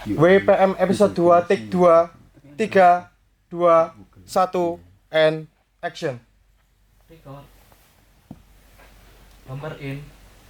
WPM episode 2 take 2 3 2 1 and action. Record. Bumper in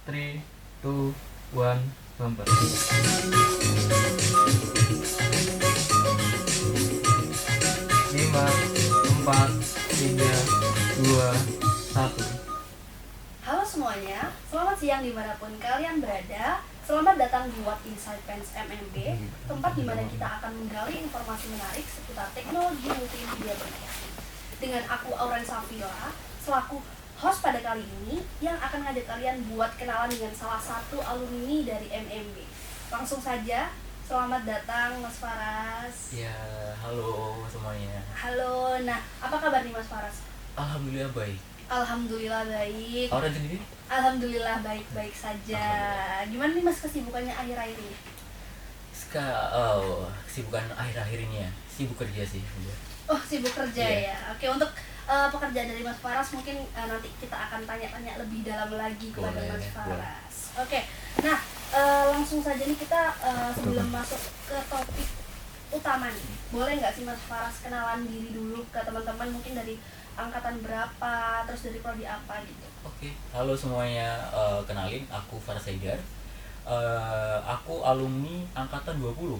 3 2 1 bumper. 5 4 3 2 1. Halo semuanya, selamat siang dimanapun kalian berada. Selamat datang di What Inside Pants MMB, tempat di mana kita akan menggali informasi menarik seputar teknologi multimedia broadcasting. Dengan aku Auren Safila, selaku host pada kali ini, yang akan ngajak kalian buat kenalan dengan salah satu alumni dari MMB. Langsung saja, selamat datang Mas Faras. Ya, halo semuanya. Halo, nah apa kabar nih Mas Faras? Alhamdulillah baik. Alhamdulillah baik. Auren sendiri? Alhamdulillah baik-baik saja. Gimana nih Mas kesibukannya akhir-akhir ini? Kesibukan akhir-akhir ini ya. Sibuk kerja sih udah. Oh, sibuk kerja Iya. ya. Oke, untuk pekerjaan dari Mas Faras mungkin nanti kita akan tanya-tanya lebih dalam lagi kepada Boleh, Mas boleh. Faras. Oke. Nah, langsung saja nih kita sebelum masuk ke topik utama nih. Boleh nggak sih Mas Faras kenalan diri dulu ke teman-teman mungkin dari angkatan berapa, terus dari prodi apa gitu. Oke, halo semuanya, kenalin aku Faras Haidar. Aku alumni angkatan 20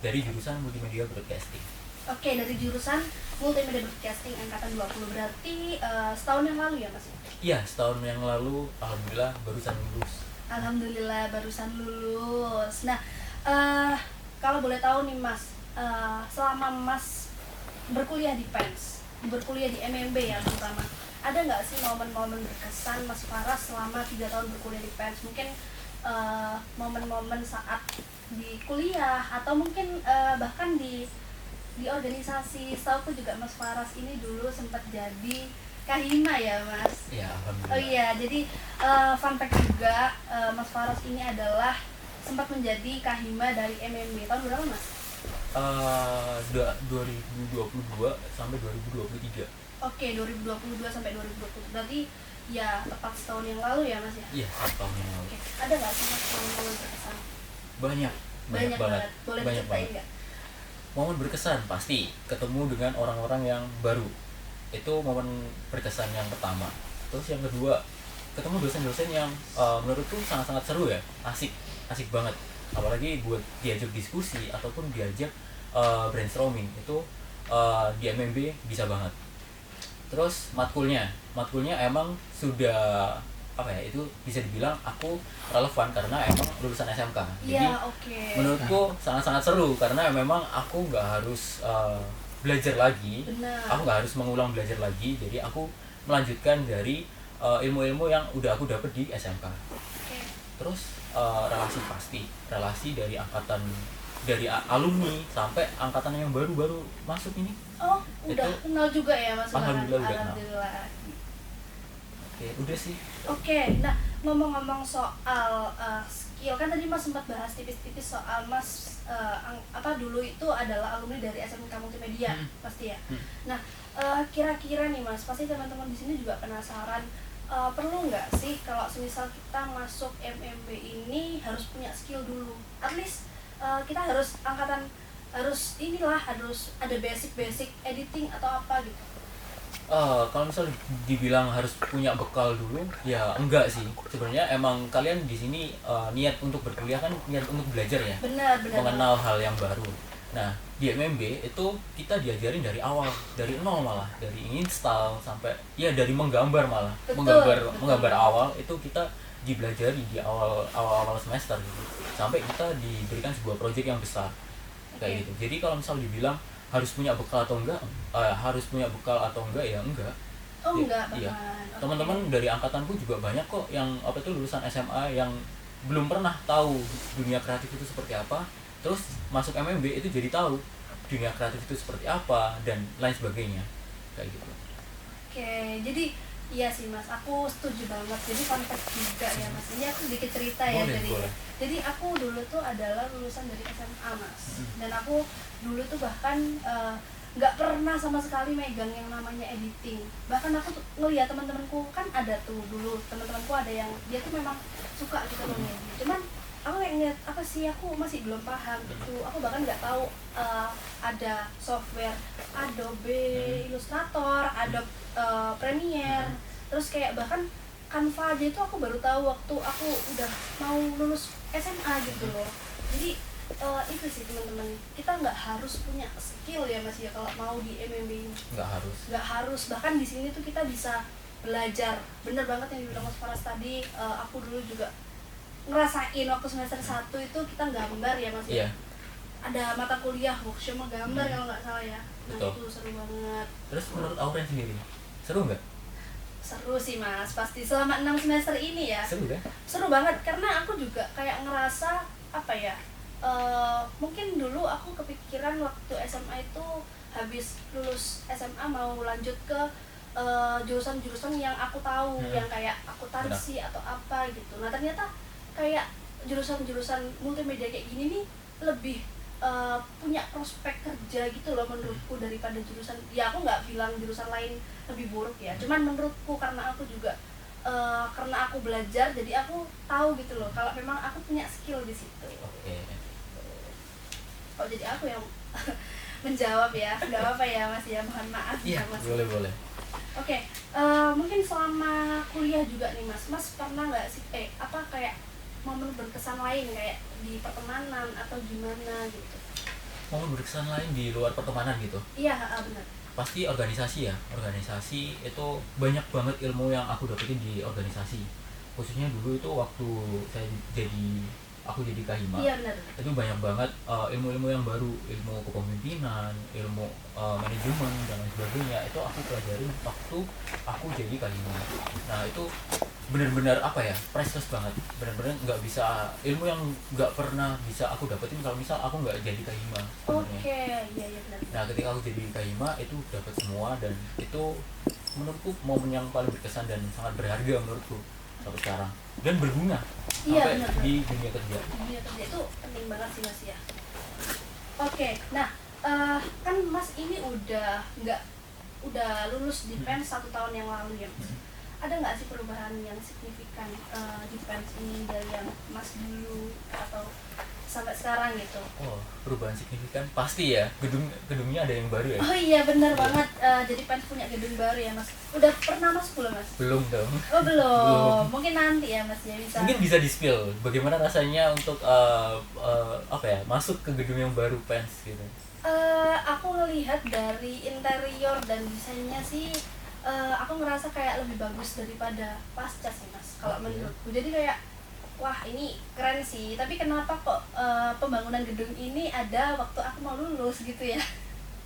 dari jurusan Multimedia Broadcasting. Oke, dari jurusan Multimedia Broadcasting angkatan 20 berarti setahun yang lalu ya Mas? Iya, setahun yang lalu alhamdulillah barusan lulus. Alhamdulillah barusan lulus. Nah, kalau boleh tahu nih Mas, selama Mas berkuliah di PENS, berkuliah di MMB ya terutama, ada nggak sih momen-momen berkesan Mas Faras selama 3 tahun berkuliah di PENS? Mungkin momen-momen saat di kuliah atau mungkin bahkan di organisasi. Setahu juga Mas Faras ini dulu sempat jadi Kahima ya Mas. Ya, alhamdulillah. Oh iya, jadi fun fact juga, Mas Faras ini adalah sempat menjadi Kahima dari MMB. Tahun berapa Mas? 2022 sampai 2023. Oke, 2022 sampai 2020. Berarti ya tepat setahun yang lalu ya Mas ya? Iya, setahun yang lalu. Oke, ada nggak sih Mas momen berkesan? Banyak Banyak banget. Boleh Banyak diceritain banget. nggak? Momen berkesan pasti ketemu dengan orang-orang yang baru. Itu momen berkesan yang pertama. Terus yang kedua, ketemu dosen-dosen yang menurutku sangat-sangat seru ya, asik banget. Apalagi buat diajak diskusi ataupun diajak brainstorming itu di MMB bisa banget. Terus matkulnya emang sudah apa ya, itu bisa dibilang aku relevan karena emang lulusan SMK. Jadi Iya, oke. menurutku sangat-sangat seru karena memang aku nggak harus belajar lagi. Benar. Aku nggak harus mengulang belajar lagi, jadi aku melanjutkan dari ilmu-ilmu yang udah aku dapat di SMK. Oke. Terus relasi dari alumni sampai angkatan yang baru masuk ini. Oh, udah Itu- kenal juga ya Mas? Alhamdulillah udah kenal. Alhamdulillah. Oke, udah sih. Oke, nah ngomong-ngomong soal skill, kan tadi Mas sempat bahas tipis-tipis soal Mas dulu itu adalah alumni dari SMK Multimedia, pasti ya. Nah, kira-kira nih Mas, pasti teman-teman di sini juga penasaran, perlu nggak sih kalau semisal kita masuk MMB ini harus punya skill dulu? At least kita harus harus ada basic editing atau apa gitu. Kalau misalnya dibilang harus punya bekal dulu, ya enggak sih. Sebenarnya emang kalian di sini niat untuk berkuliah kan niat untuk belajar ya, Benar. mengenal hal yang baru. Nah, di MMB itu kita diajarin dari awal, dari nol malah, dari install sampai ya dari menggambar malah, Betul. menggambar awal itu kita dibelajari di awal semester gitu, sampai kita diberikan sebuah proyek yang besar kayak Oke. gitu. Jadi kalau misal dibilang harus punya bekal atau enggak, ya enggak. Oh Iya, enggak iya. bahkan. Oke. Teman-teman dari angkatanku juga banyak kok yang lulusan SMA yang belum pernah tahu dunia kreatif itu seperti apa, terus masuk MMB itu jadi tahu dunia kreatif itu seperti apa dan lain sebagainya kayak gitu. Oke, jadi iya sih Mas, aku setuju banget. Jadi fun fact juga ya Mas. Ini aku sedikit cerita ya Boleh, dari. boleh. Jadi aku dulu tuh adalah lulusan dari SMA Mas. Dan aku dulu tuh bahkan nggak pernah sama sekali megang yang namanya editing. Bahkan aku tuh ngeliat teman-temanku kan ada tuh dulu teman-temanku ada yang dia tuh memang suka gitu loh ngedit. Cuman aku kayak ngeliat apa sih, aku masih belum paham gitu. Aku bahkan nggak tahu ada software Adobe Illustrator, Adobe Premiere, terus kayak bahkan Canva aja itu aku baru tahu waktu aku udah mau lulus SMA gitu loh. Jadi itu sih teman-teman, kita nggak harus punya skill ya Mas ya kalau mau di MMB ini. Nggak harus, bahkan di sini tuh kita bisa belajar. Bener banget yang dibilang Mas Faras tadi, aku dulu juga ngerasain waktu semester 1 itu kita gambar ya Mas ya. Ada mata kuliah workshop gambar kalau nggak salah ya. Nah itu seru banget. Terus menurut Auren sendiri, seru nggak? Seru sih Mas, pasti selama 6 semester ini ya. Seru kan? Seru banget, karena aku juga kayak ngerasa apa ya, mungkin dulu aku kepikiran waktu SMA itu habis lulus SMA mau lanjut ke jurusan-jurusan yang aku tahu, yang kayak akuntansi atau apa gitu. Nah ternyata kayak jurusan-jurusan multimedia kayak gini nih lebih punya prospek kerja gitu loh menurutku daripada jurusan, ya aku nggak bilang jurusan lain lebih buruk ya, cuman menurutku karena aku juga karena aku belajar jadi aku tahu gitu loh kalau memang aku punya skill di situ. Oh jadi aku yang menjawab ya, nggak apa-apa ya Mas ya, mohon maaf ya Mas. Boleh. Oke, mungkin selama kuliah juga nih Mas pernah nggak sih apa kayak momen berkesan lain kayak di pertemanan atau gimana gitu? Momen berkesan lain di luar pertemanan gitu? Iya, benar. Pasti organisasi ya, organisasi itu banyak banget ilmu yang aku dapetin di organisasi. Khususnya dulu itu waktu aku jadi Kahima. Iya benar. Itu banyak banget ilmu-ilmu yang baru, ilmu kepemimpinan, ilmu manajemen dan lain sebagainya. Itu aku pelajarin waktu aku jadi Kahima. Nah itu benar-benar apa ya, priceless banget, benar-benar nggak bisa, ilmu yang nggak pernah bisa aku dapetin kalau misal aku nggak jadi Kahima sebenarnya. Iya benar. Nah ketika aku jadi Kahima itu dapat semua, dan itu menurutku momen yang paling berkesan dan sangat berharga menurutku sampai sekarang, dan berguna sampai di dunia kerja. Dunia kerja itu penting banget sih Mas ya. Oke, nah kan Mas ini udah lulus di PEN 1 tahun yang lalu ya Mas. Ada nggak sih perubahan yang signifikan di PEN ini dari yang Mas dulu atau sampai sekarang gitu? Oh, perubahan signifikan pasti ya, gedungnya ada yang baru ya. Oh iya benar banget, jadi PEN punya gedung baru ya Mas. Udah pernah masuk belum Mas? Belum dong. Oh belum. Mungkin nanti ya Mas ya bisa. Mungkin bisa di-spill bagaimana rasanya untuk apa ya, masuk ke gedung yang baru PEN gitu. Aku ngelihat dari interior dan desainnya sih, aku ngerasa kayak lebih bagus daripada pasca sih Mas kalau menurutku. Jadi kayak wah ini keren sih, tapi kenapa kok pembangunan gedung ini ada waktu aku mau lulus gitu ya?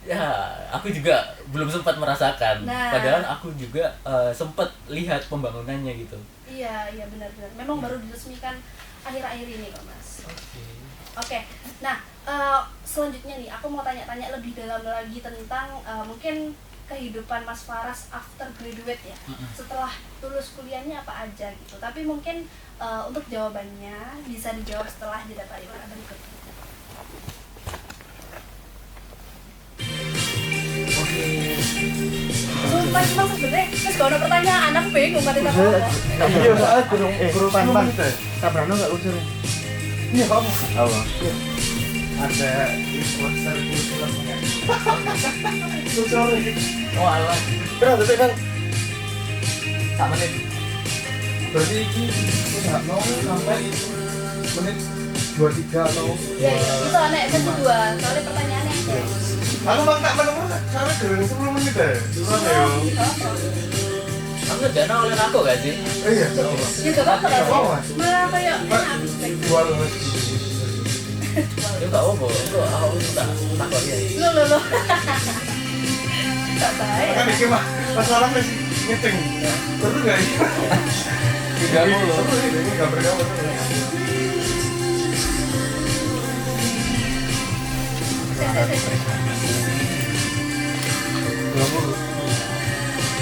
Ya, aku juga belum sempat merasakan. Nah, padahal aku juga sempat lihat pembangunannya gitu. Iya benar-benar. Memang baru diresmikan akhir-akhir ini kok Mas. Oke. Nah selanjutnya nih aku mau tanya-tanya lebih dalam lagi tentang mungkin kehidupan Mas Faras after graduate ya, setelah lulus kuliahnya apa aja gitu. Tapi mungkin untuk jawabannya bisa dijawab setelah jeda pariwara berikut. Sumpah cuma sebenernya terus kalau ada pertanyaan aku bingung nggak ada apa-apa. Iya, soalnya guru Pan, Sabrano nggak usul? Iya kamu. Apa? Ada poster kulturnya. Sorry. Oh alah, Berapa detik kan? tak menit. Berarti ini udah mau sampai menit 23 atau Ya itu anak versi 2, soalnya pertanyaannya ada. aku bang tak menunggu karena gereng 10 menit deh. Kamu kerjaan oleh aku gak sih? Iya. Ya gak apa-apa lah sih. Malah kayak enak. Jual Ya gak apa-apa, itu aku tak takut ya. Lo. Tak baik. kan iki mah masalah masih meeting. Terus enggak ini? Tidak mulu. Terus ini enggak berkawan.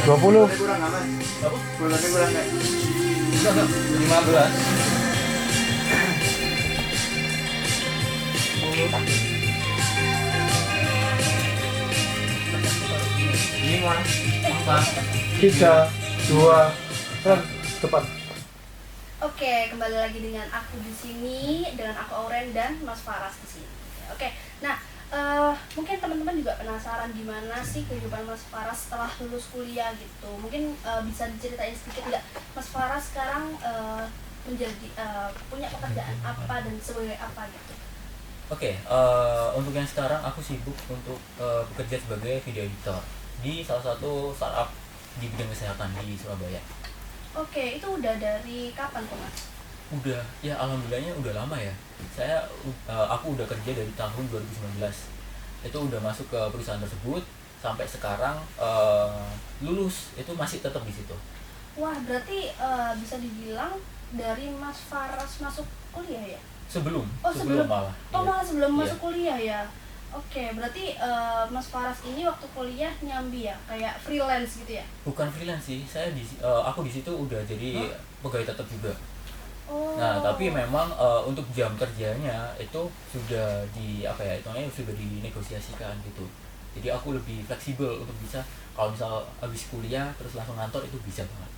Dua puluh. Kurang nggak mas? Apa? Bulannya kurang nggak? Enggak, 15. Ini mana? Apa? 3, 2, 1, depan. Oke, kembali lagi dengan aku di sini, dengan aku Auren dan Mas Faras di sini. Oke, nah mungkin teman-teman juga penasaran gimana sih kehidupan Mas Faras setelah lulus kuliah gitu. Mungkin bisa diceritain sedikit nggak, Mas Faras sekarang menjadi punya pekerjaan apa dan sebagai apa gitu? Oke, untuk yang sekarang aku sibuk untuk bekerja sebagai video editor di salah satu startup di bidang kesehatan di Surabaya. Oke, itu udah dari kapan tuh Mas? Udah, ya alhamdulillahnya udah lama ya. Aku udah kerja dari tahun 2019. Itu udah masuk ke perusahaan tersebut sampai sekarang lulus itu masih tetap di situ. Wah, berarti bisa dibilang dari Mas Faras masuk kuliah ya? Sebelum sebelum malah. Oh, Iya. malah sebelum Iya. masuk kuliah ya. Oke, berarti Mas Faras ini waktu kuliah nyambi ya, kayak freelance gitu ya? Bukan freelance sih, aku di situ udah jadi pegawai tetap juga. Oh. Nah, tapi memang untuk jam kerjanya itu sudah hitungannya sudah dinegosiasikan gitu. Jadi aku lebih fleksibel untuk bisa kalau misal habis kuliah terus langsung ngantor itu bisa banget.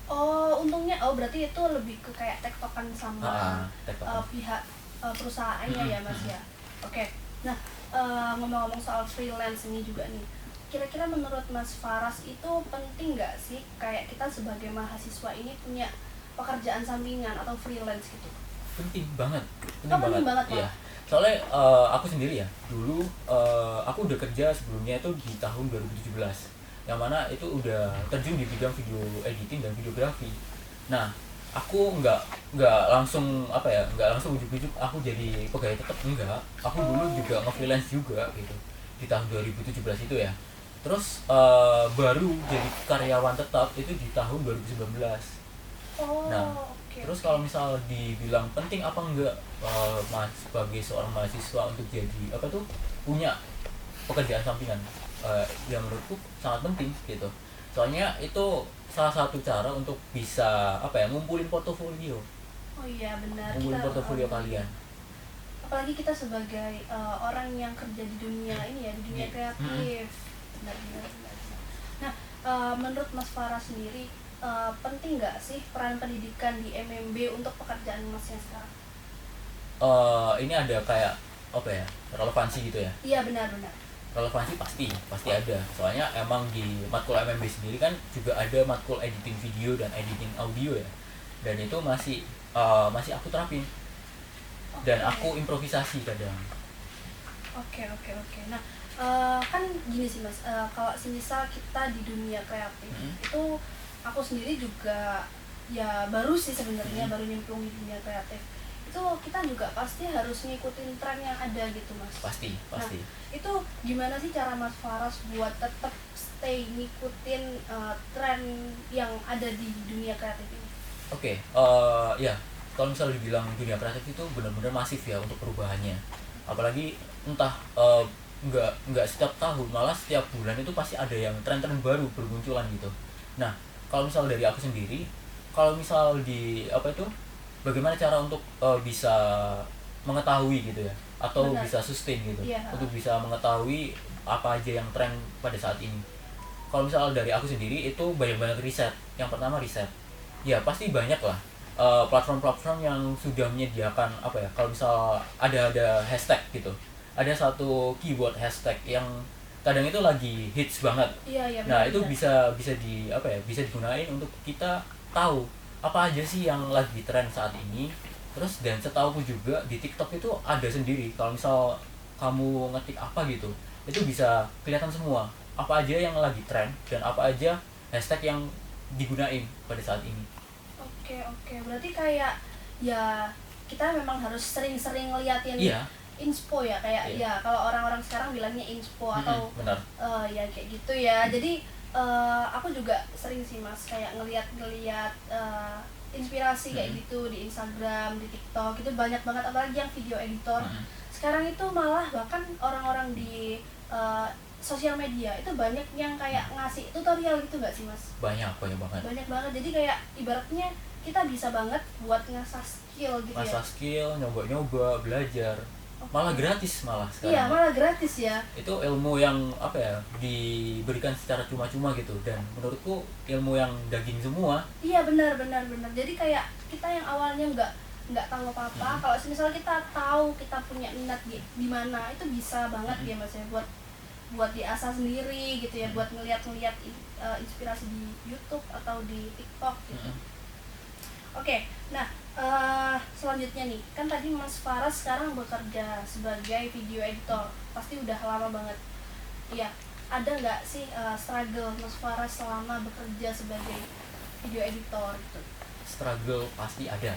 Oh, untungnya berarti itu lebih ke kayak tektokan sama Tektokan. pihak perusahaannya ya Mas ya. Oke. Nah, ngomong-ngomong soal freelance ini juga nih. Kira-kira menurut Mas Faras itu penting nggak sih kayak kita sebagai mahasiswa ini punya pekerjaan sampingan atau freelance gitu? Penting banget. Penting banget, Iya. Pak. Soalnya aku sendiri ya, dulu aku udah kerja sebelumnya itu di tahun 2017. Yang mana itu udah terjun di bidang video editing dan videografi. Nah, aku nggak langsung nggak langsung ujuk-ujuk aku jadi pegawai tetap, enggak. Aku dulu juga nge-freelance juga gitu di tahun 2017 itu ya. Terus baru jadi karyawan tetap itu di tahun 2019. Oh, Nah, oke. terus kalau misal dibilang penting apa enggak sebagai seorang mahasiswa untuk jadi punya pekerjaan sampingan, yang menurutku sangat penting gitu. Soalnya itu salah satu cara untuk bisa ngumpulin portofolio, Oh iya benar. ngumpulin Kita, portofolio kalian. apalagi kita sebagai orang yang kerja di dunia ini ya, di dunia Iya. kreatif. Benar. Nah, menurut Mas Farah sendiri penting nggak sih peran pendidikan di MMB untuk pekerjaan Mas yang sekarang? Ini ada kayak relevansi gitu ya. Iya benar. Relevansi pasti ada, soalnya emang di matkul MMB sendiri kan juga ada matkul editing video dan editing audio ya, dan itu masih aku terapin dan Oke. aku improvisasi kadang. Oke. Nah, kan gini sih Mas, kalau semisal kita di dunia kreatif itu aku sendiri juga ya baru sih sebenarnya baru nyemplung di dunia kreatif. Itu kita juga pasti harus ngikutin tren yang ada gitu Mas. Pasti. Itu gimana sih cara Mas Faras buat tetap stay ngikutin tren yang ada di dunia kreatif ini? Oke, ya kalau misalnya dibilang dunia kreatif itu benar-benar masif ya untuk perubahannya, apalagi entah nggak setiap tahun, malah setiap bulan itu pasti ada yang tren-tren baru bermunculan gitu. Nah, kalau misal dari aku sendiri, kalau misal bagaimana cara untuk bisa mengetahui gitu ya, atau Benar. bisa sustain gitu, Iya. untuk bisa mengetahui apa aja yang tren pada saat ini. Kalau misal dari aku sendiri itu banyak riset. Yang pertama riset, ya pasti banyak lah platform-platform yang sudah menyediakan kalau misal ada hashtag gitu, ada satu keyword hashtag yang kadang itu lagi hits banget. Iya Nah, benar. itu bisa digunain untuk kita tahu apa aja sih yang lagi tren saat ini. Terus dan setauku juga di TikTok itu ada sendiri, kalau misal kamu ngetik apa gitu, itu bisa kelihatan semua apa aja yang lagi tren dan apa aja hashtag yang digunain pada saat ini. Oke. Berarti kayak ya kita memang harus sering-sering ngeliatin Iya. inspo ya, kayak Iya. ya kalau orang-orang sekarang bilangnya inspo atau Benar. ya kayak gitu ya. Jadi aku juga sering sih Mas kayak ngeliat inspirasi kayak gitu di Instagram, di TikTok itu banyak banget, apalagi yang video editor. Sekarang itu malah bahkan orang-orang di sosial media itu banyak yang kayak ngasih tutorial gitu nggak sih Mas? Banyak banget. Banyak banget, jadi kayak ibaratnya kita bisa banget buat ngasah skill gitu Masa ya. skill, nyoba-nyoba, belajar. malah gratis malah sekarang. Iya, malah gratis ya. Itu ilmu yang apa ya, diberikan secara cuma-cuma gitu, dan menurutku ilmu yang daging semua. Iya, benar. Jadi kayak kita yang awalnya nggak tahu apa-apa, kalau misalnya kita tahu kita punya minat di mana, itu bisa banget ya Mas ya, buat diasah sendiri gitu ya, buat ngeliat inspirasi di YouTube atau di TikTok gitu. Oke, nah selanjutnya nih, kan tadi Mas Faras sekarang bekerja sebagai video editor, pasti udah lama banget. Iya, ada nggak sih struggle Mas Faras selama bekerja sebagai video editor gitu? Struggle pasti ada.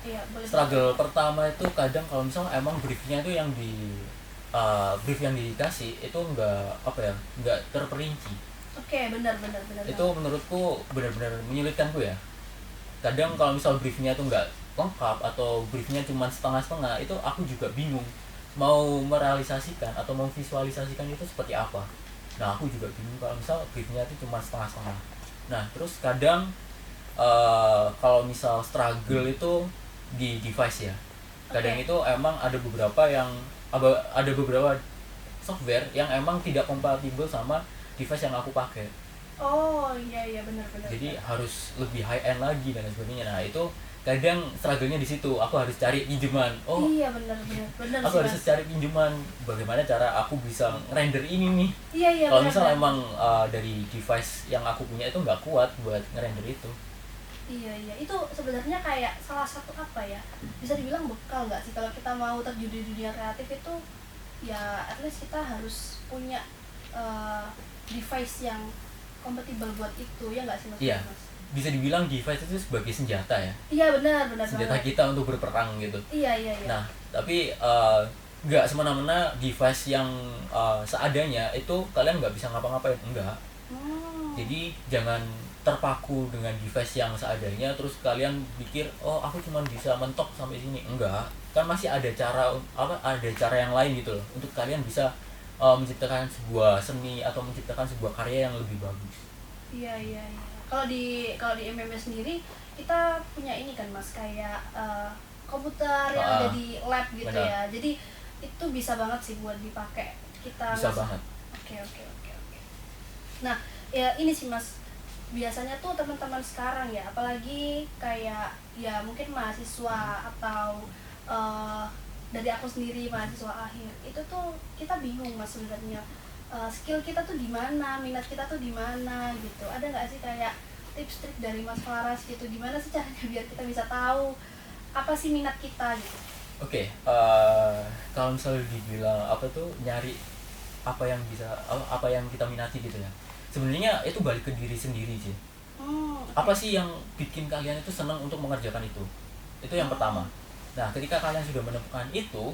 Iya, boleh. Struggle pertama itu kadang kalau misalnya emang briefnya itu yang brief yang dikasih itu nggak terperinci. Oke, benar. Itu menurutku benar-benar menyulitkanku ya. Kadang kalau misal briefnya itu nggak lengkap atau briefnya cuma setengah-setengah, itu aku juga bingung mau merealisasikan atau memvisualisasikan itu seperti apa. Nah, aku juga bingung kalau misal briefnya itu cuma setengah-setengah. Nah, terus kadang kalau misal struggle itu di device ya. Kadang itu emang ada beberapa software yang emang tidak kompatibel sama device yang aku pakai. Oh iya benar. Jadi harus lebih high end lagi dan sebagainya. Nah, itu kadang struggle-nya di situ. Aku harus cari pinjaman. Iya benar. Aku harus cari pinjaman. Bagaimana cara aku bisa render ini nih? Iya. Kalau misal emang dari device yang aku punya itu nggak kuat buat ngerender itu. Iya. Itu sebenarnya kayak salah satu apa ya? Bisa dibilang bekal nggak sih kalau kita mau terjun di dunia kreatif itu? Ya, at least kita harus punya device yang kompatibel buat itu, ya nggak sih Mas? Iya. Bisa dibilang device itu sebagai senjata ya. Iya benar. Senjata kita untuk berperang gitu. Iya. Nah, tapi nggak semena-mena device yang seadanya itu kalian nggak bisa ngapa-ngapain, enggak. Jadi jangan terpaku dengan device yang seadanya terus kalian pikir aku cuma bisa mentok sampai sini. Enggak, kan masih ada cara yang lain gitu loh untuk kalian bisa menciptakan sebuah seni atau menciptakan sebuah karya yang lebih bagus. Iya. Kalau di MMB sendiri kita punya ini kan Mas, kayak komputer yang ada di lab gitu. Benar. Ya. Jadi itu bisa banget sih buat dipakai kita. Bisa banget. Oke. Nah, ya ini sih Mas, biasanya tuh teman-teman sekarang ya, apalagi kayak ya mungkin mahasiswa atau dari aku sendiri mahasiswa akhir, itu tuh kita bingung Mas sebenarnya skill kita tuh di mana, minat kita tuh di mana gitu. Ada nggak sih kayak tips-trik dari Mas Faras gitu, gimana sih caranya biar kita bisa tahu apa sih minat kita gitu? Oke, kalau misalnya dibilang nyari apa yang kita minati gitu ya. Sebenarnya itu balik ke diri sendiri sih. Okay. Apa sih yang bikin kalian itu senang untuk mengerjakan itu? Itu yang pertama. Nah, ketika kalian sudah menemukan itu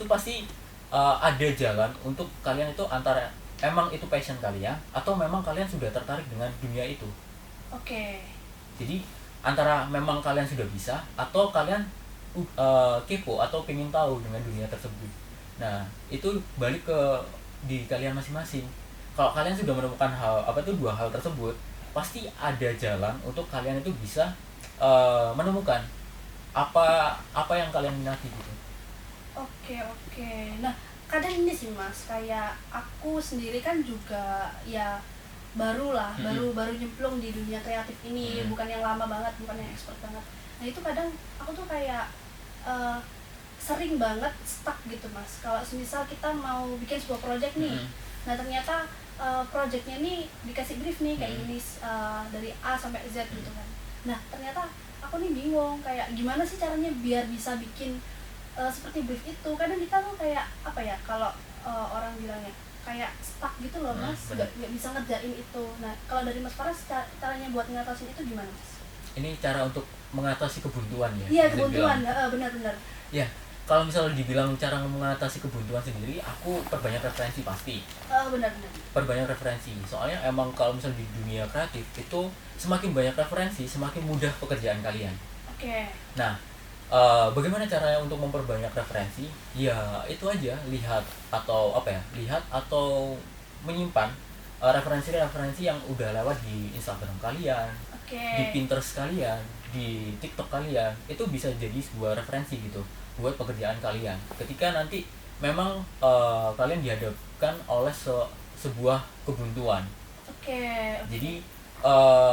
pasti ada jalan untuk kalian itu antara emang itu passion kalian atau memang kalian sudah tertarik dengan dunia itu. Oke. Jadi antara memang kalian sudah bisa atau kalian kepo atau pengen tahu dengan dunia tersebut. Nah, itu balik ke di kalian masing-masing. Kalau kalian sudah menemukan dua hal tersebut, pasti ada jalan untuk kalian itu bisa menemukan apa yang kalian minati gitu. Oke. Nah, kadang ini sih Mas, kayak aku sendiri kan juga ya baru nyemplung di dunia kreatif ini, bukan yang lama banget, bukan yang expert banget. Nah, itu kadang aku tuh kayak sering banget stuck gitu Mas. Kalau misal kita mau bikin sebuah project nih, nah ternyata projectnya nih dikasih brief nih kayak gini dari A sampai Z gitu kan. Nah ternyata aku nih bingung kayak gimana sih caranya biar bisa bikin seperti brief itu. Kadang kita tuh kayak apa ya, kalau orang bilangnya kayak stuck gitu loh Mas, nggak bisa ngerjain itu. Nah kalau dari Mas Faras caranya buat ngatasin itu gimana Mas? Ini cara untuk mengatasi kebuntuan ya? Iya, kebuntuan, benar-benar. Ya, kalau misalnya dibilang cara mengatasi kebuntuan sendiri, aku perbanyak referensi pasti. Benar-benar. Perbanyak referensi. Soalnya emang kalau misalnya di dunia kreatif itu semakin banyak referensi, semakin mudah pekerjaan kalian. Oke. Nah, bagaimana caranya untuk memperbanyak referensi? Ya, itu aja, lihat atau menyimpan referensi-referensi yang udah lewat di Instagram kalian, di Pinterest kalian, di TikTok kalian. Itu bisa jadi sebuah referensi gitu. buat pekerjaan kalian ketika nanti memang kalian dihadapkan oleh sebuah kebuntuan. Oke. Jadi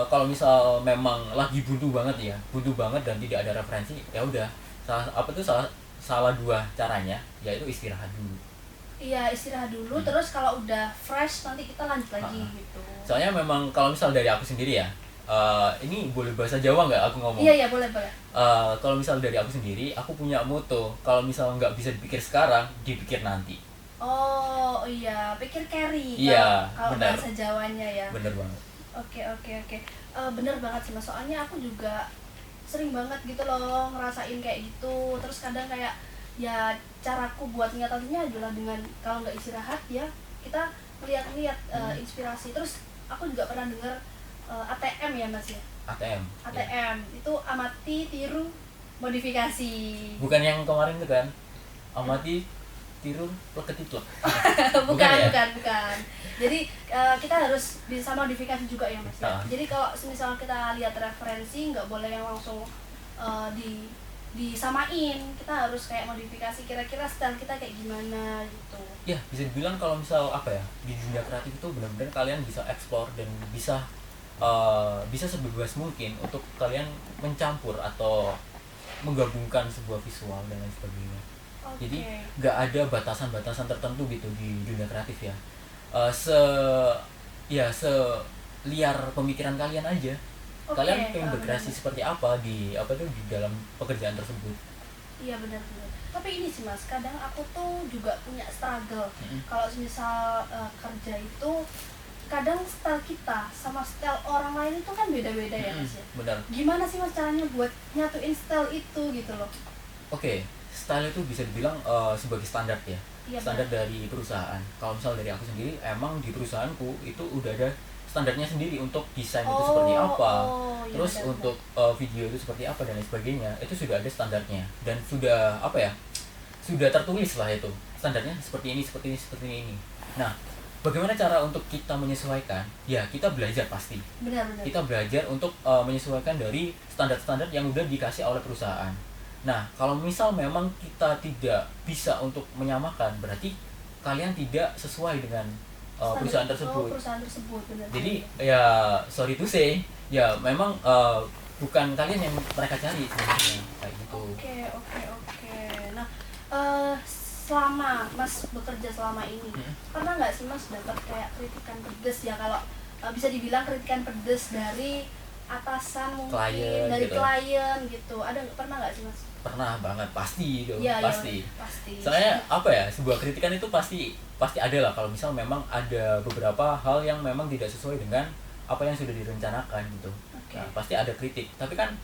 kalau misal memang lagi buntu banget dan tidak ada referensi, ya udah salah dua caranya, yaitu istirahat dulu. Iya, istirahat dulu, terus kalau udah fresh nanti kita lanjut lagi gitu. Soalnya memang kalau misal dari aku sendiri ya, ini boleh bahasa Jawa nggak aku ngomong? Iya, boleh. Kalau misal dari aku sendiri, aku punya moto, kalau misal nggak bisa dipikir sekarang, dipikir nanti. Oh iya, pikir carry Iya, kalau benar. bahasa Jawanya ya. Bener banget. Oke. Bener banget sih Mas, soalnya aku juga sering banget gitu loh ngerasain kayak gitu. Terus kadang kayak ya caraku buat ngatasinnya adalah dengan kalau nggak istirahat ya kita lihat inspirasi. Terus aku juga pernah dengar ATM ya Mas ya. ATM. ATM itu amati, tiru, modifikasi. Bukan yang kemarin itu kan? Amati, tiru, plek-ketiplek. bukan. ya? Jadi kita harus bisa modifikasi juga ya Mas ya. Jadi kalau misalnya kita lihat referensi nggak boleh yang langsung disamain, kita harus kayak modifikasi kira-kira style kita kayak gimana gitu. Ya, bisa dibilang kalau misal di dunia kreatif itu benar-benar kalian bisa explore dan bisa sebebas mungkin untuk kalian mencampur atau menggabungkan sebuah visual dan lain sebagainya. Oke. Jadi nggak ada batasan-batasan tertentu gitu di dunia kreatif ya. Se liar pemikiran kalian aja. Oke, Kalian pengen berkreasi benar. seperti apa di dalam pekerjaan tersebut. Iya benar. Tapi ini sih Mas, kadang aku tuh juga punya struggle. Kalau misal kerja itu kadang style kita sama style orang lain itu kan beda-beda ya Mas ya. Benar. Gimana sih Mas caranya buat nyatuin style itu gitu loh? Oke, style itu bisa dibilang sebagai standar ya. Iya, Standar dari perusahaan. Kalau misal dari aku sendiri, emang di perusahaanku itu udah ada standarnya sendiri untuk desain itu seperti apa, iya, terus benar. untuk video itu seperti apa dan lain sebagainya. Itu sudah ada standarnya dan sudah sudah tertulis lah itu standarnya seperti ini. Nah, bagaimana cara untuk kita menyesuaikan? Ya, kita belajar pasti. Benar. Kita belajar untuk menyesuaikan dari standar-standar yang udah dikasih oleh perusahaan. Nah, kalau misal memang kita tidak bisa untuk menyamakan, berarti kalian tidak sesuai dengan perusahaan tersebut. Perusahaan tersebut, benar. Jadi ya sorry to say, ya memang bukan kalian yang mereka cari sebenarnya kayak gitu. Oke. Nah, selama Mas bekerja selama ini, pernah nggak sih Mas dapat kayak kritikan pedes ya, kalau bisa dibilang kritikan pedes dari atasan mungkin, Klien dari gitu. klien gitu. Pernah nggak sih Mas? Pernah banget, pasti dong, Iya, pasti. pasti. Soalnya sebuah kritikan itu pasti ada lah kalau misal memang ada beberapa hal yang memang tidak sesuai dengan apa yang sudah direncanakan gitu. Oke. Nah, pasti ada kritik. Tapi kan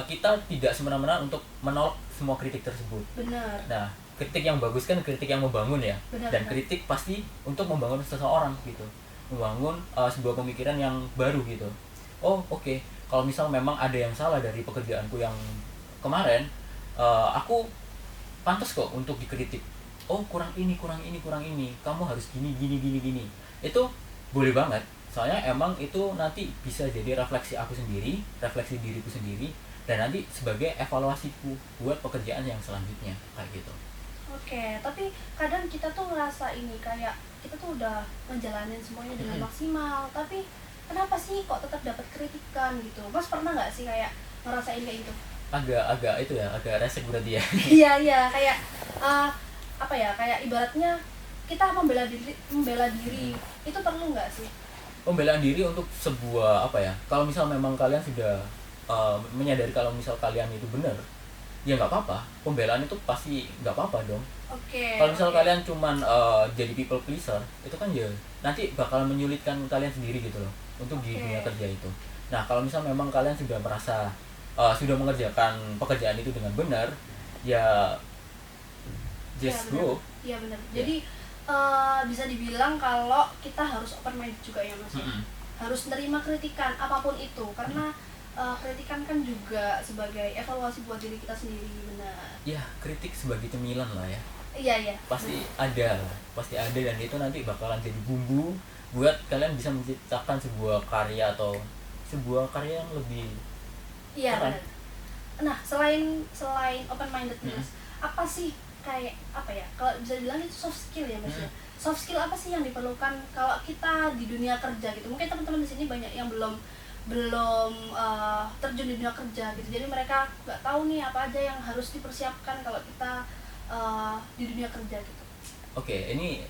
kita tidak semena-mena untuk menolak semua kritik tersebut. Benar. Nah, kritik yang bagus kan kritik yang membangun ya. Benar, Dan benar. kritik pasti untuk membangun seseorang gitu. Membangun sebuah pemikiran yang baru gitu. Oh, oke. Kalau misal memang ada yang salah dari pekerjaanku yang kemarin, aku pantas kok untuk dikritik. Oh, kurang ini. Kamu harus gini. Itu boleh banget. Soalnya emang itu nanti bisa jadi refleksi aku sendiri, refleksi diriku sendiri, dan nanti sebagai evaluasiku buat pekerjaan yang selanjutnya kayak gitu. Oke, tapi kadang kita tuh ngerasa ini kayak kita tuh udah ngejalanin semuanya dengan maksimal, tapi kenapa sih kok tetap dapat kritikan gitu? Mas pernah nggak sih kayak ngerasain kayak gitu? agak resek berarti ya. Iya, kayak kayak ibaratnya kita membela diri itu perlu nggak sih? Pembelaan diri untuk sebuah kalau misal memang kalian sudah menyadari kalau misal kalian itu benar, ya nggak apa-apa. Pembelaan itu pasti nggak apa-apa dong. Oke. Kalau misal kalian cuman jadi people pleaser, itu kan ya nanti bakal menyulitkan kalian sendiri gitu loh untuk di dunia kerja itu. Nah, kalau misal memang kalian sudah merasa sudah mengerjakan pekerjaan itu dengan benar, ya just go. Iya benar. Ya. Jadi bisa dibilang kalau kita harus open mind juga ya Mas. Harus nerima kritikan apapun itu, karena kritikan kan juga sebagai evaluasi buat diri kita sendiri, benar. Ya, kritik sebagai cemilan lah ya. Iya. Pasti ada dan itu nanti bakalan jadi bumbu buat kalian bisa menciptakan sebuah karya atau sebuah karya yang lebih Iya keren. benar. Nah, selain open minded Mas, apa sih kayak apa ya, kalau bisa dibilang itu soft skill ya Mas ya. Soft skill apa sih yang diperlukan kalau kita di dunia kerja gitu? Mungkin teman-teman di sini banyak yang belum terjun di dunia kerja gitu, jadi mereka nggak tahu nih apa aja yang harus dipersiapkan kalau kita di dunia kerja gitu. Oke, ini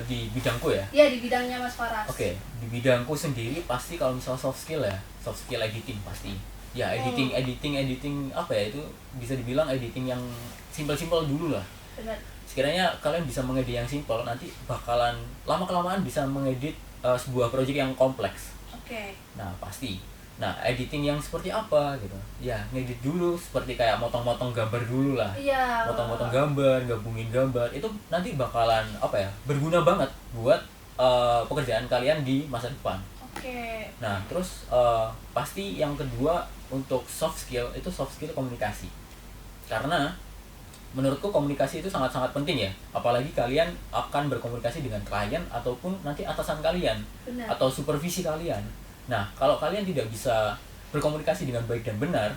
di bidangku ya. Ya, di bidangnya Mas Faras. Oke, di bidangku sendiri pasti kalau misal soft skill ya, soft skill editing pasti. Ya, editing apa ya, itu bisa dibilang editing yang simpel-simpel dulu lah. Benar. Sekiranya kalian bisa mengedit yang simpel, nanti bakalan lama-kelamaan bisa mengedit sebuah project yang kompleks. Oke. Nah, pasti. Nah, editing yang seperti apa gitu. Ya, ngedit dulu seperti kayak motong-motong gambar dulu lah. Iya. Motong-motong gambar, gabungin gambar. Itu nanti bakalan apa ya? Berguna banget buat pekerjaan kalian di masa depan. Oke. Nah, terus pasti yang kedua untuk soft skill itu soft skill komunikasi. Karena menurutku komunikasi itu sangat-sangat penting ya. Apalagi kalian akan berkomunikasi dengan klien ataupun nanti atasan kalian. Benar. Atau supervisi kalian. Nah, kalau kalian tidak bisa berkomunikasi dengan baik dan benar,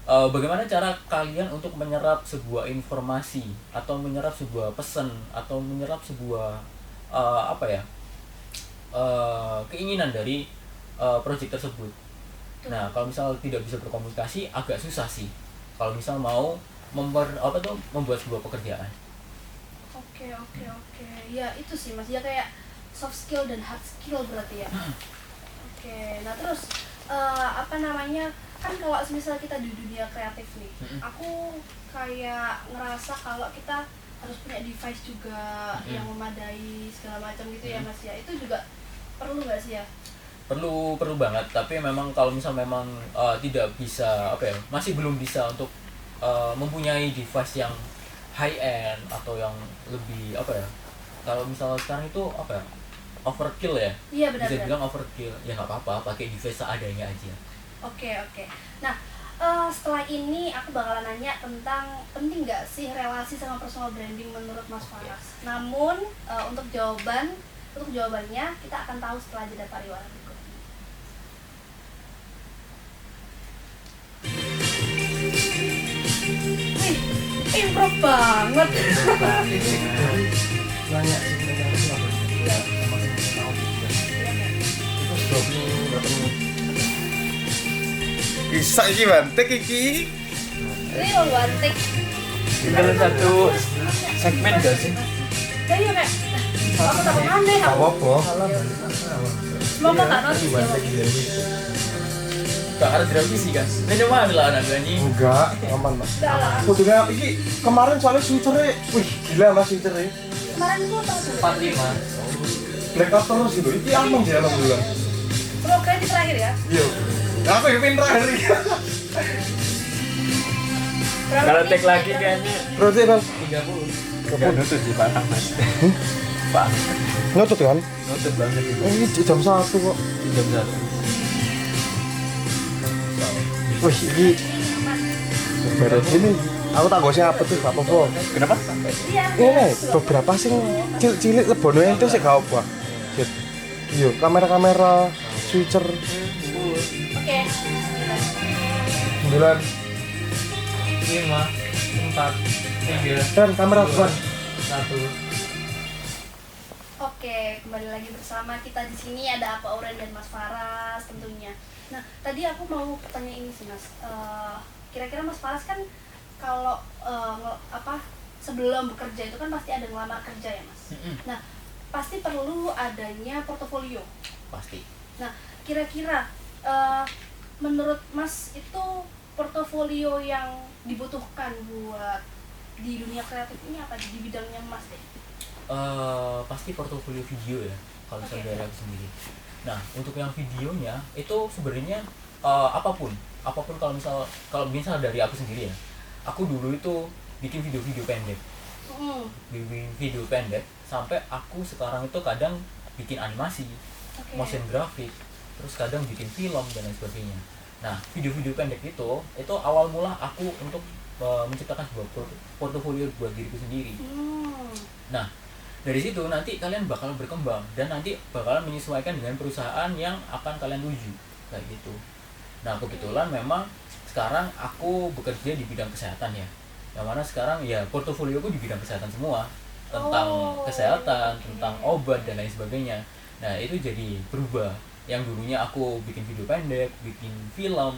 bagaimana cara kalian untuk menyerap sebuah informasi atau menyerap sebuah pesan atau menyerap sebuah keinginan dari project tersebut. Nah, kalau misal tidak bisa berkomunikasi agak susah sih. Kalau misal mau membuat sebuah pekerjaan. Oke. Ya, itu sih Mas. Ya kayak soft skill dan hard skill berarti ya. Oke. Nah, terus kan kalau misalnya kita di dunia kreatif nih, aku kayak ngerasa kalau kita harus punya device juga yang memadai segala macam gitu ya Mas ya. Itu juga perlu nggak sih ya? Perlu banget, tapi memang kalau misal memang tidak bisa masih belum bisa untuk mempunyai device yang high end atau yang lebih kalau misal sekarang itu overkill ya. Iya, benar. Bisa bilang overkill, ya nggak apa-apa, pakai device seadanya aja. Oke. Nah, setelah ini aku bakalan nanya tentang penting nggak sih relasi sama personal branding menurut Mas Faras. Namun untuk jawabannya kita akan tahu setelah jeda pariwara berikut. Wih, improv banget. Nanya sebenarnya apa? Iya. Sama tahu juga. Itu 28 menit. Bisa iki bantek iki. Real one take. Tinggal satu segmen gak sih? Jadi kayak aku takut aneh. Apa? Semoga nggak notice ya. Gak harus direvisi kan? Ini mah adalah anak nyanyi. Enggak, aman Mas. Enggak lah. Kudune iki kemarin soalnya switchernya, wih gila Mas switchernya. Kemarin itu apa tuh? 45. Blackout terus gitu. Iki aman sih alhamdulillah. Semoga ini terakhir ya. Iya. Aku yang pinter hari. Berapa Kalau menit? take lagi kayaknya Berarti Bang 30. nggak nutut sih parah Mas. Pak, nutut kan? nutut banget itu. Ini jam 1 kok. Jam 1. Wih, ini beres ini. Aku tak gosip apa tuh, gak apa-apa. Kenapa? Iya. Ini beberapa sing cilik lebono itu sih gak apa. Iya, kamera-kamera, switcher, Oke. 9 5, 4, 3, dan kamera depan. 1. Oke, kembali lagi bersama kita di sini ada Apa Auren dan Mas Faras tentunya. Nah, tadi aku mau tanya ini sih Mas. Kira-kira Mas Faras kan kalau sebelum bekerja itu kan pasti ada ngelamar kerja ya Mas. Nah, pasti perlu adanya portofolio. Pasti. Nah, kira-kira menurut Mas itu portofolio yang dibutuhkan buat di dunia kreatif ini apa di bidangnya Mas deh? Pasti portofolio video ya kalau misalnya Oke. dari aku sendiri. Nah, untuk yang videonya itu sebenarnya apapun kalau misal dari aku sendiri ya, aku dulu itu bikin video-video pendek, sampai aku sekarang itu kadang bikin animasi, Oke. motion graphic, terus kadang bikin film dan lain sebagainya. Nah, video-video pendek itu awal mula aku untuk menciptakan sebuah portofolio buat diriku sendiri. Nah, dari situ nanti kalian bakal berkembang dan nanti bakalan menyesuaikan dengan perusahaan yang akan kalian tuju kayak gitu. Nah, kebetulan memang sekarang aku bekerja di bidang kesehatan ya. yang mana sekarang ya portofolioku di bidang kesehatan semua, tentang Oh, kesehatan, oke. tentang obat dan lain sebagainya. Nah itu jadi berubah. Yang dulunya aku bikin video pendek, bikin film,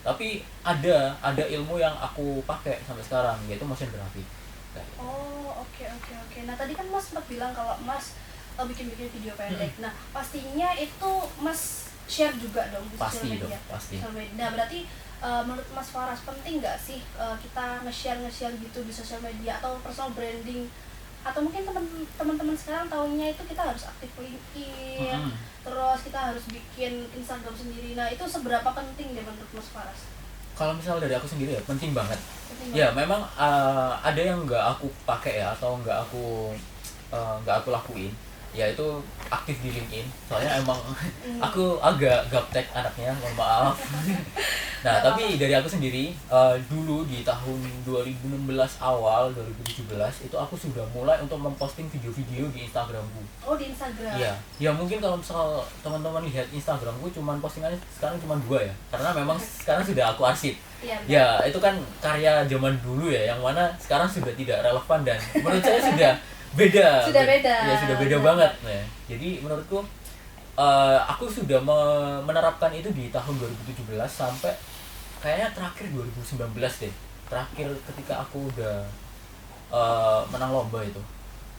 tapi ada ilmu yang aku pakai sampai sekarang, yaitu motion graphic. Kayak gitu. Oh, oke oke oke. Nah, tadi kan Mas sempat bilang kalau Mas bikin-bikin video pendek. Nah, pastinya itu Mas share juga dong di Pasti sosial dong, media. pasti. Sosial media. Nah, berarti menurut Mas Faras penting nggak sih kita nge-share gitu di sosial media atau personal branding, atau mungkin teman-teman sekarang tahunya itu kita harus aktif LinkedIn, Mm-mm. terus kita harus bikin Instagram sendiri. Nah, itu seberapa penting deh menurut Mas Faras? Kalau misal dari aku sendiri ya penting banget. Penting Ya banget. memang ada yang nggak aku pakai ya, atau nggak aku lakuin, yaitu aktif di LinkedIn. Soalnya emang aku agak gaptek anaknya, mohon maaf. Nah Nggak tapi dari aku sendiri, dulu di tahun 2016 awal 2017 itu aku sudah mulai untuk memposting video-video di Instagramku. Oh, di Instagram. Iya, ya mungkin kalau misal teman-teman lihat Instagramku cuman postingannya sekarang cuma 2 ya, karena memang sekarang sudah aku arsip. Iya, benar. Ya itu kan karya zaman dulu ya, yang mana sekarang sudah tidak relevan dan menurut saya sudah beda. Sudah beda. Ya sudah beda Benar. banget. Nah, jadi menurutku aku sudah menerapkan itu di tahun 2017 sampai kayaknya terakhir 2019 deh. Terakhir ketika aku udah menang lomba itu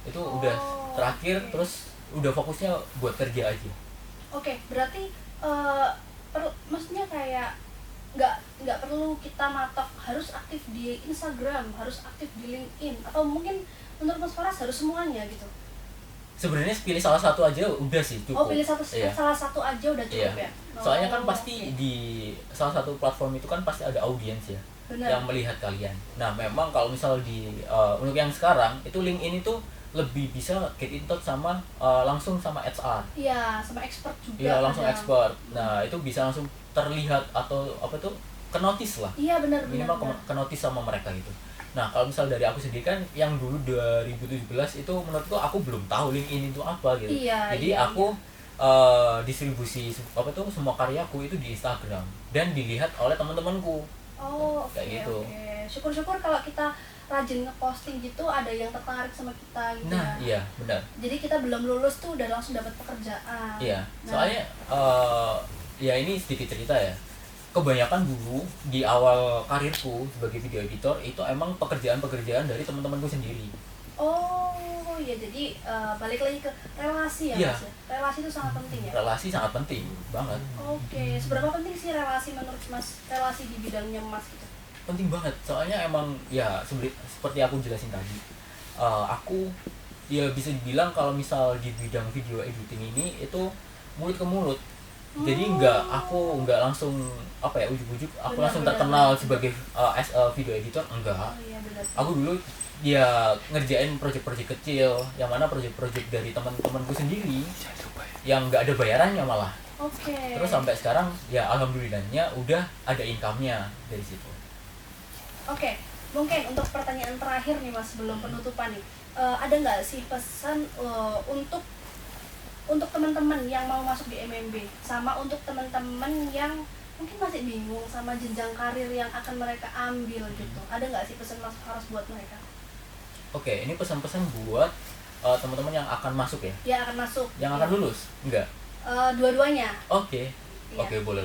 udah Oh, terakhir. oke. Terus udah fokusnya buat kerja aja. Oke, berarti maksudnya kayak nggak perlu kita matok harus aktif di Instagram, harus aktif di LinkedIn, atau mungkin menurut Mas Faras harus semuanya gitu. Sebenarnya pilih salah satu aja udah sih cukup. Oh, pilih Iya. salah satu aja udah cukup Iya. ya. Soalnya kan Oh, pasti oke. di salah satu platform itu kan pasti ada audiens ya Benar. yang melihat kalian. Nah, memang kalau misal untuk yang sekarang itu LinkedIn itu lebih bisa get in touch sama langsung sama HR. Iya, sama expert juga. Iya, langsung kadang. expert. Nah, itu bisa langsung terlihat atau apa tuh kenotis lah. Iya, benar benar. Minimal benar. kenotis sama mereka gitu. Nah, kalau misal dari aku sendiri kan yang dulu 2017 itu menurutku aku belum tahu LinkedIn itu apa gitu. Iya, Jadi iya, aku distribusi apa tuh semua karyaku itu di Instagram dan dilihat oleh teman-temanku. Oh, oke Kayak gitu. oke. Syukur-syukur kalau kita rajin ngeposting gitu ada yang tertarik sama kita gitu Nah, ya. iya, benar. Jadi kita belum lulus tuh udah langsung dapat pekerjaan. Iya. Nah, Soalnya ya ini sedikit cerita ya. Kebanyakan dulu di awal karirku sebagai video editor itu emang pekerjaan-pekerjaan dari teman-temanku sendiri. oh ya, jadi balik lagi ke relasi ya Iya. Mas ya? Relasi itu sangat penting ya. Relasi sangat penting banget. Oke, seberapa penting sih relasi menurut Mas, relasi di bidangnya Mas gitu? Penting banget, soalnya emang ya seperti aku jelasin tadi, aku ya bisa dibilang kalau misal di bidang video editing ini itu mulut ke mulut. Jadi aku nggak langsung apa ya ujuk-ujuk aku Benar, langsung benar, terkenal benar. sebagai as a video editor, enggak. Oh iya benar. Aku dulu ya ngerjain project-project kecil yang mana project-project dari teman-temanku sendiri yang nggak ada bayarannya malah. Oke. Terus sampai sekarang ya alhamdulillahnya udah ada income-nya dari situ. Oke, mungkin untuk pertanyaan terakhir nih Mas sebelum penutupan nih, ada nggak sih pesan untuk teman-teman yang mau masuk di MMB, sama untuk teman-teman yang mungkin masih bingung sama jenjang karir yang akan mereka ambil gitu? Ada nggak sih pesan Mas Faras buat mereka? Oke, ini pesan-pesan buat teman-teman yang akan masuk ya, Ya akan masuk. yang akan lulus, enggak? Dua-duanya. Oke, Iya. oke, boleh.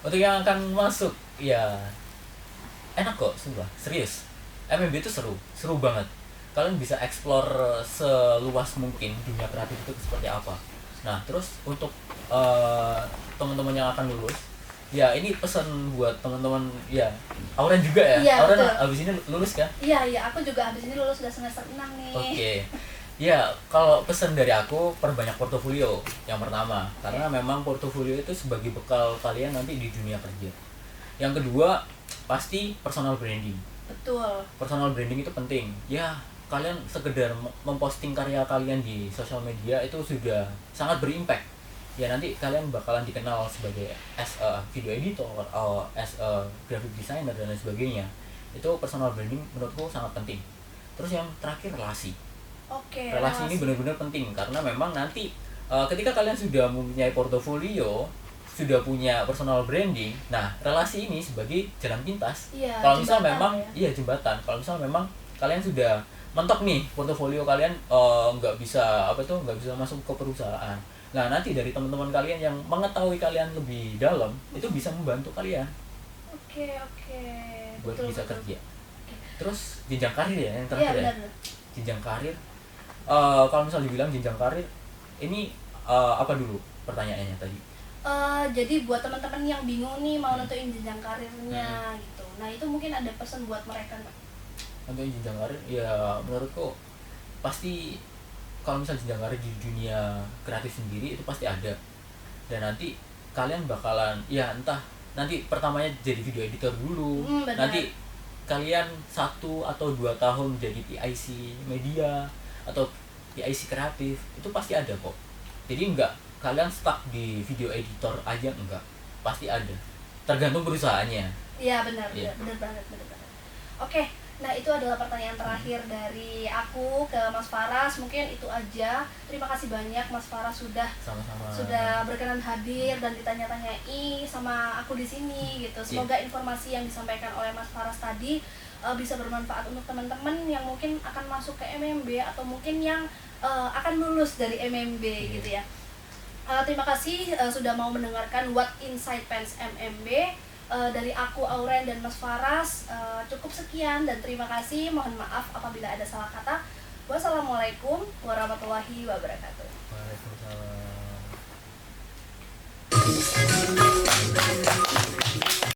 Untuk yang akan masuk, ya enak kok, sumpah, serius. MMB itu seru banget. Kalian bisa explore seluas mungkin dunia kreatif itu seperti apa. Nah, terus untuk teman-teman yang akan lulus, ya ini pesan buat teman-teman, ya Auren juga ya. Iya, Auren betul. abis ini lulus kan? Iya, aku juga habis ini lulus udah semester 6 nih. Oke. Ya, kalau pesan dari aku perbanyak portofolio yang pertama, karena memang portofolio itu sebagai bekal kalian nanti di dunia kerja. Yang kedua, pasti personal branding. Betul. Personal branding itu penting. Ya, kalian sekedar memposting karya kalian di sosial media itu sudah sangat berimpact. Ya nanti kalian bakalan dikenal sebagai as a video editor atau as a graphic designer dan lain sebagainya. Itu personal branding menurutku sangat penting. Terus yang terakhir relasi. Oke. Relasi ini benar-benar penting karena memang nanti ketika kalian sudah mempunyai portofolio, sudah punya personal branding, nah relasi ini sebagai jalan pintas. Iya, Kalau misal jembatan memang ya. iya jembatan. Kalau misal memang kalian sudah mentok nih portofolio kalian nggak bisa nggak bisa masuk ke perusahaan. Nah nanti dari teman-teman kalian yang mengetahui kalian lebih dalam itu bisa membantu kalian Oke. buat Betul, bisa betul. kerja. Terus jenjang karir ya yang Iya, terakhir ya. benar. Jenjang karir. Kalau misal dibilang jenjang karir ini apa dulu pertanyaannya tadi? Jadi buat teman-teman yang bingung nih mau nentuin jenjang karirnya gitu. Nah, itu mungkin ada pesan buat mereka nggak? Untuk jenjang karir ya menurutku pasti kalau misal jenjang karir di dunia kreatif sendiri itu pasti ada, dan nanti kalian bakalan ya entah nanti pertamanya jadi video editor dulu, Benar. nanti kalian 1 atau 2 tahun jadi PIC media atau PIC kreatif, itu pasti ada kok. Jadi enggak kalian stuck di video editor aja, enggak, pasti ada, tergantung perusahaannya. Iya, benar, Iya. benar banget. Oke, nah itu adalah pertanyaan terakhir dari aku ke Mas Faras. Mungkin itu aja. Terima kasih banyak Mas Faras sudah Sama-sama. berkenan hadir dan ditanya-tanyai sama aku di sini gitu. Semoga informasi yang disampaikan oleh Mas Faras tadi bisa bermanfaat untuk teman-teman yang mungkin akan masuk ke MMB atau mungkin yang akan lulus dari MMB gitu ya. Terima kasih sudah mau mendengarkan What Inside Pants MMB. Dari aku Auren dan Mas Faras cukup sekian dan terima kasih. Mohon maaf apabila ada salah kata. Wassalamualaikum warahmatullahi wabarakatuh. Waalaikumsalam.